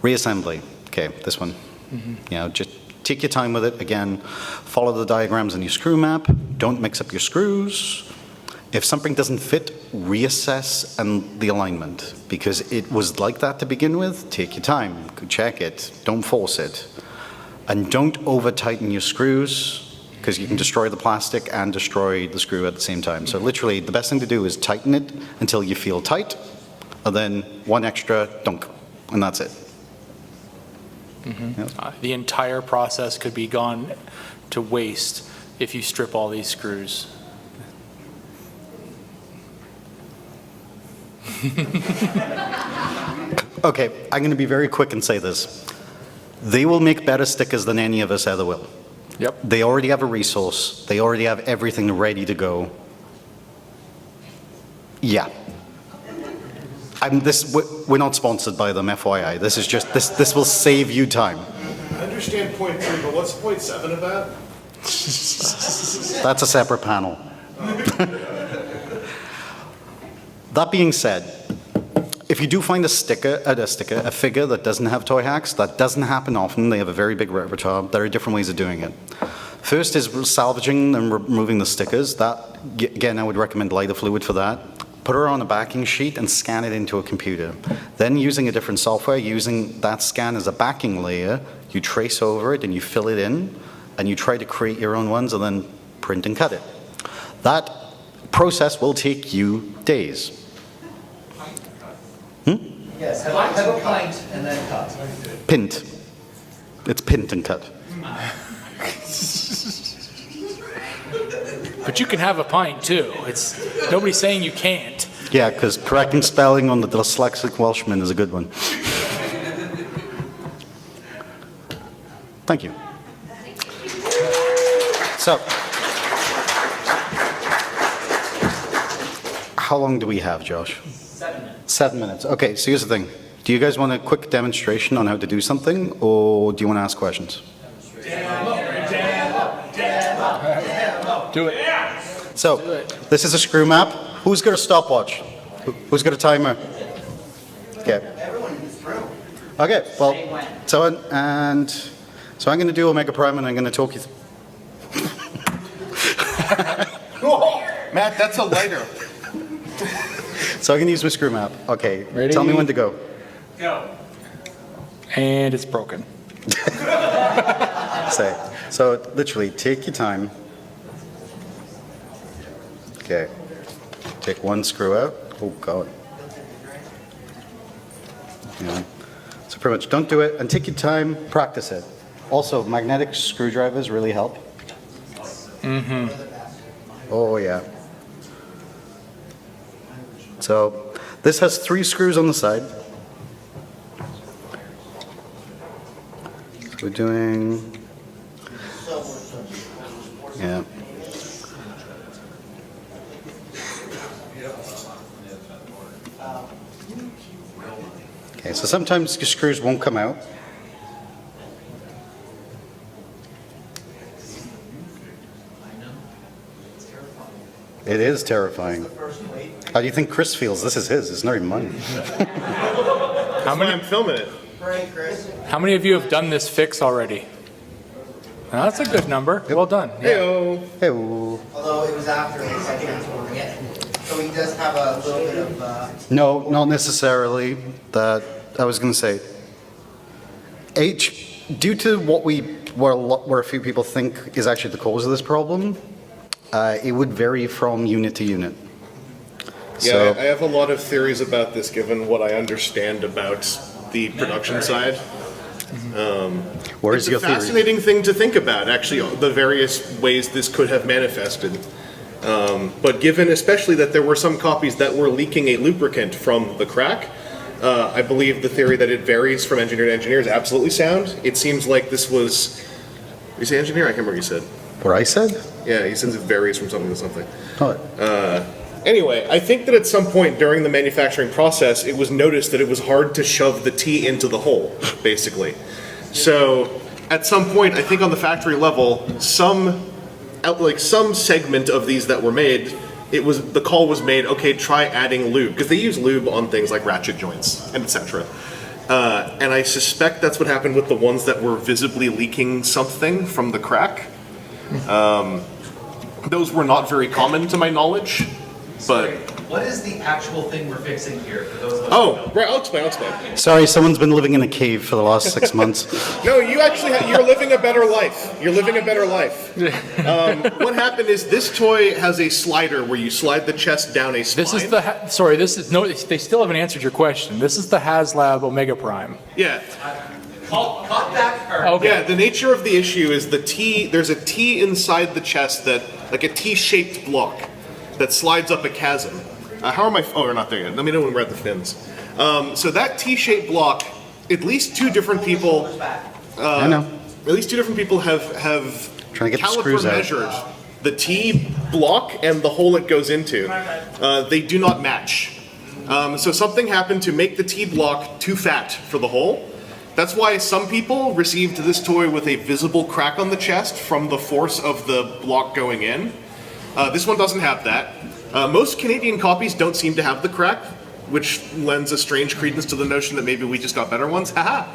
Reassembly. Okay, this one. Just take your time with it. Again, follow the diagrams in your screw map. Don't mix up your screws. If something doesn't fit, reassess and the alignment, because it was like that to begin with. Take your time, go check it, don't force it. And don't over tighten your screws, because you can destroy the plastic and destroy the screw at the same time. So literally, the best thing to do is tighten it until you feel tight, and then one extra dunk, and that's it. Yep. The entire process could be gone to waste if you strip all these screws. Okay, I'm going to be very quick and say this. They will make better stickers than any of us ever will. Yep. They already have a resource. They already have everything ready to go. Yeah. We're not sponsored by them, FYI. This is just, this will save you time. understand point 3, but what's point 7 about? That's a separate panel. That being said, if you do find a figure that doesn't have toy hacks, that doesn't happen often. They have a very big repertoire. There are different ways of doing it. First is salvaging and removing the stickers. That, again, I would recommend lighter fluid for that. Put it on a backing sheet and scan it into a computer. Then using a different software, using that scan as a backing layer, you trace over it and you fill it in, and you try to create your own ones and then print and cut it. That process will take you days. Yes, have a pint and then cut. Pint. It's pint and cut. But you can have a pint too. It's nobody's saying you can't. Yeah, because correcting spelling on the dyslexic Welshman is a good one. Thank you. So, how long do we have, Josh? 7 minutes. 7 minutes. Okay, so here's the thing. Do you guys want a quick demonstration on how to do something, or do you want to ask questions? Do it. So, this is a screw map. Who's got a stopwatch? Who's got a timer? Okay. Everyone in this room. Okay, well, so I'm going to do Omega Prime, and I'm going to talk you through. Matt, that's a lighter. So I'm going to use my screw map. Okay, Ready? Tell me when to go. Go. And it's broken. So literally, take your time. Okay. Take one screw out. Oh, God. Yeah. So pretty much don't do it, and take your time, practice it. Also, magnetic screwdrivers really help. Mm-hmm. Oh, yeah. So this has 3 screws on the side. So we're doing, yeah. Okay, so sometimes your screws won't come out. It is terrifying. How do you think Chris feels? This is his. It's not even mine. How many? I'm filming it. Great, Chris. How many of you have done this fix already? Now, that's a good number. Well done. Yeah. Hey-o. Hey-o. Although it was after the second transforming it. So he does have a little bit of, No, not necessarily. That I was going to say. Due to what where a few people think is actually the cause of this problem, it would vary from unit to unit. Yeah, So, I have a lot of theories about this given what I understand about the production side. where's It's your a theory? fascinating thing to think about, actually, the various ways this could have manifested. But given especially that there were some copies that were leaking a lubricant from the crack, I believe the theory that it varies from engineer to engineer is absolutely sound. It seems like this was, you say engineer? I can't remember what you said. What I said? Yeah, he says it varies from something to something. Oh, Anyway, I think that at some point during the manufacturing process, it was noticed that it was hard to shove the T into the hole, basically. So at some point, I think on the factory level, some segment of these that were made, the call was made, okay, try adding lube, because they use lube on things like ratchet joints and etc. And I suspect that's what happened with the ones that were visibly leaking something from the crack. Those were not very common to my knowledge. But what is the actual thing we're fixing here for those of us? Oh, right, I'll explain. sorry, someone's been living in a cave for the last 6 months. No, you actually you're living a better life. You're living a better life. What happened is this toy has a slider where you slide the chest down a spine. This is no, they still haven't answered your question. This is the HasLab Omega Prime. Yeah. Cut that part. Okay. Yeah, the nature of the issue is there's a T inside the chest that, like a T-shaped block that slides up a chasm. we're not there yet. Let me know when we're at the fins. So that T-shaped block, at least 2 different people, I know. at least 2 different people have Trying to get the screws out. measured the T block and the hole it goes into. They do not match. So something happened to make the T block too fat for the hole, That's why some people received this toy with a visible crack on the chest from the force of the block going in. This one doesn't have that. Most Canadian copies don't seem to have the crack, which lends a strange credence to the notion that maybe we just got better ones. Haha.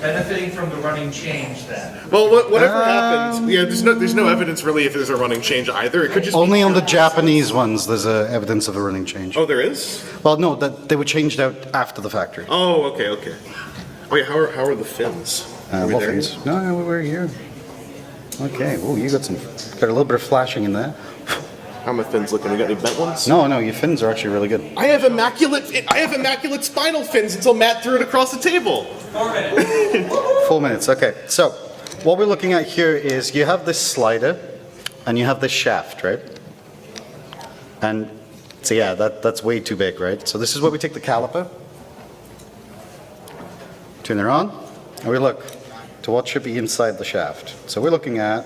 Benefiting from the running change then. Well, whatever happens, yeah, there's no evidence really if there's a running change either. It could just Only be on the Japanese ones there's evidence of a running change. Oh, there is? Well, no, that they were changed out after the factory. Oh, okay. Oh yeah, how are the fins? What fins? No, we're here. Okay. Oh, you got a little bit of flashing in there. How are my fins looking? We got any bent ones? No, your fins are actually really good. I have immaculate spinal fins until Matt threw it across the table. 4 minutes. 4 minutes. Okay. So, what we're looking at here is you have this slider, and you have this shaft, right? And so yeah, that's way too big, right? So this is where we take the caliper, turn it on, and we look to what should be inside the shaft. So we're looking at.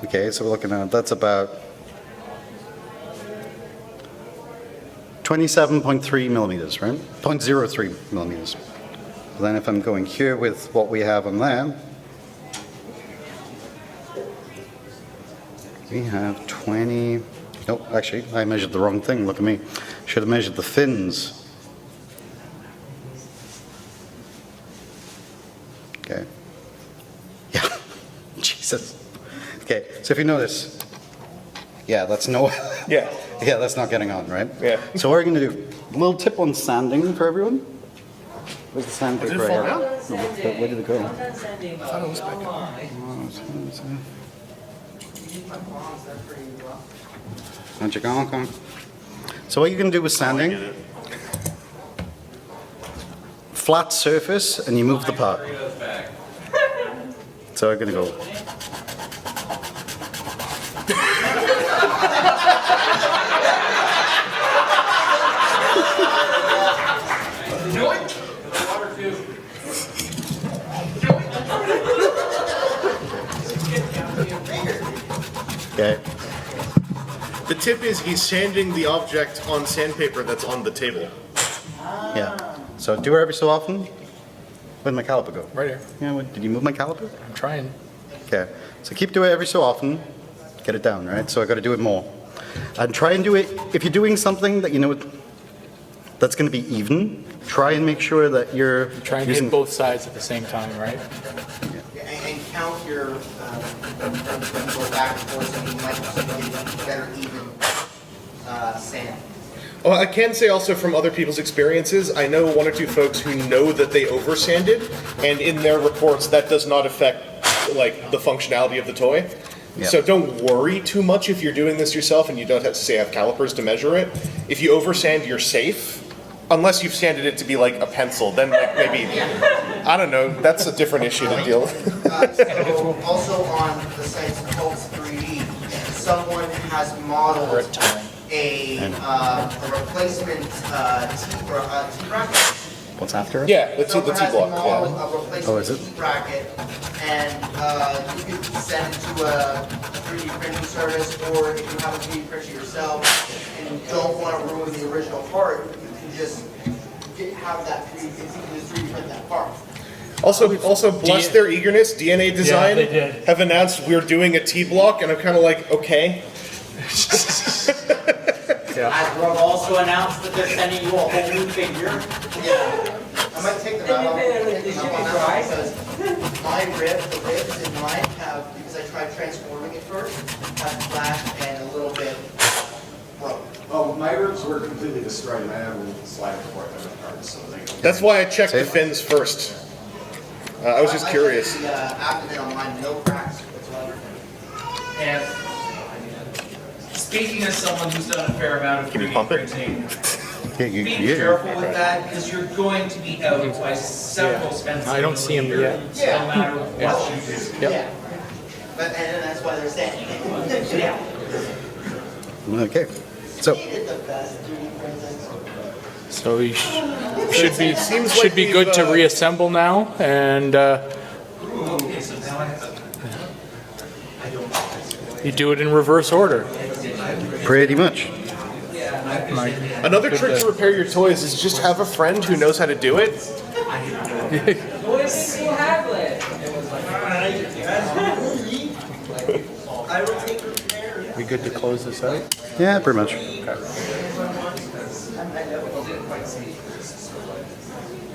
Okay, so we're looking at, that's about 27.3 millimeters, right? 0.03 millimeters. Then if I'm going here with what we have on there, we have 20, oh, actually, I measured the wrong thing, look at me. Should have measured the fins. Okay. Yeah, Jesus. Okay, so if you notice, yeah, that's no, Yeah. yeah, that's not getting on, right? Yeah. So what we're going to do, a little tip on sanding for everyone. Where's the sandpaper? Did it fall right down? here? Where did it go? So what you're going to do with sanding, flat surface, and you move the part. So we're going to go. Okay. The tip is he's sanding the object on sandpaper that's on the table. Yeah. So do it every so often. Where'd my caliper go? Right here. Yeah. Did you move my caliper? I'm trying. Okay. So keep doing it every so often. Get it down, right? So I got to do it more. And try and do it, if you're doing something that you know that's going to be even, try and make sure that you're Try and hit both sides at the same time, right? And count your, go back and forth, so you might get better even sand. Well, I can say also from other people's experiences, I know one or two folks who know that they over-sanded, and in their reports that does not affect like the functionality of the toy. Yep. So don't worry too much if you're doing this yourself and you don't have to say have calipers to measure it. If you over-sand, you're safe. Unless you've sanded it to be like a pencil, then like maybe, I don't know, that's a different issue to deal with. So also on the site's Pulse 3D, someone has modeled a replacement T-bracket. What's after it? Yeah, the Someone has T-block. modeled Yeah. a replacement Oh, is it? T-bracket, and you could send it to a 3D printing service, or if you have a 3D printer yourself and you don't want to ruin the original part, you can just have that 3D print that part. Also, bless their eagerness, DNA Design they did. have announced we're doing a T-block, and I'm kind of like, okay. Hasbro also announced that they're sending you a whole new figure. Yeah. I might take them out on that because my the ribs in mine have, because I tried transforming it first, have flashed and a little bit broke. Oh, my ribs were completely destroyed, and I have a slider for it apart, so they don't. That's why I checked the fins first. I was just curious. I checked the abdomen on mine, no cracks whatsoever. And speaking as someone who's done a fair amount of 3D printing, be careful with that because you're going to be out by several cents. I don't see 'em yet. No matter what you do. Yep. Yeah. But, and that's why they're saying. Okay. So Needed the best 3D printers. So we should be seems should like be we've, good to reassemble now, and Okay, so now I have you do it in reverse order. pretty much. Another trick to repair your toys is just have a friend who knows how to do it. We good to close this out? Yeah, pretty much.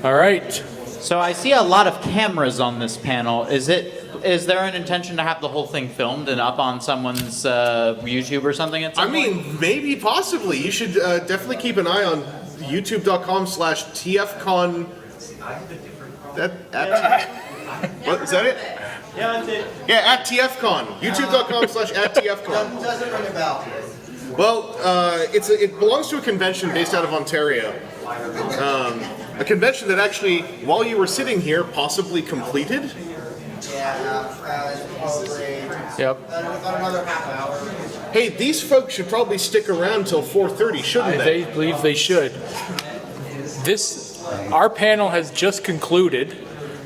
All right. So I see a lot of cameras on this panel. Is there an intention to have the whole thing filmed and up on someone's YouTube or something at some point? Maybe, possibly. You should definitely keep an eye on youtube.com/TFcon. What, is that it? Yeah, that's it. Yeah, at TFcon. youtube.com/@TFcon. Doesn't ring a bell. Well, it belongs to a convention based out of Ontario. A convention that actually, while you were sitting here, possibly completed. Yeah, probably Yep. about another half hour. Hey, these folks should probably stick around till 4:30, shouldn't they? They believe they should. Our panel has just concluded,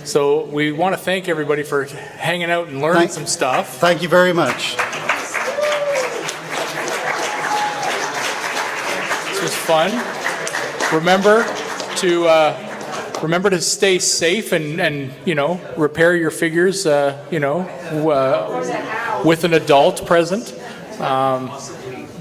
so we want to thank everybody for hanging out and learning some stuff. Thank you very much. This was fun. Remember to stay safe and repair your figures with an adult present.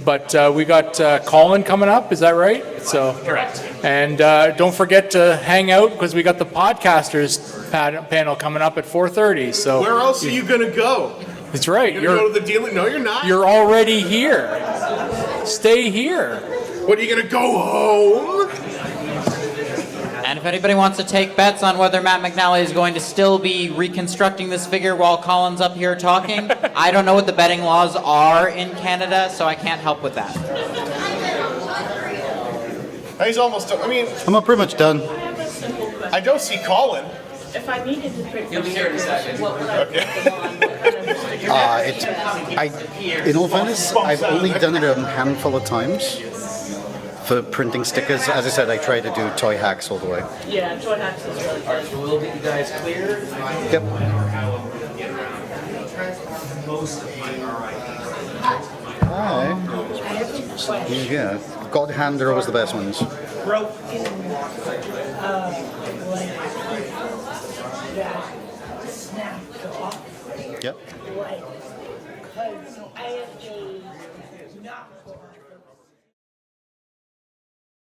But we got Colin coming up, is that right? So correct. And don't forget to hang out because we got the podcasters panel coming up at 4:30. So where else are you gonna go? That's right. You're gonna go to the dealer? No, you're not. You're already here. Stay here. What, are you gonna go home? And if anybody wants to take bets on whether Matt McNally is going to still be reconstructing this figure while Colin's up here talking, I don't know what the betting laws are in Canada, so I can't help with that. He's almost done. I'm pretty much done. I don't see Colin. If I needed to print You'll be here in a second. what would I print them on? What kind of In all fairness, I've only done it a handful of times. For printing stickers, as I said, I try to do toy hacks all the way. Yeah, toy hacks is really good. So we'll get you guys clear. Yep. Hi. Yeah, God hand are always the best ones. Yep.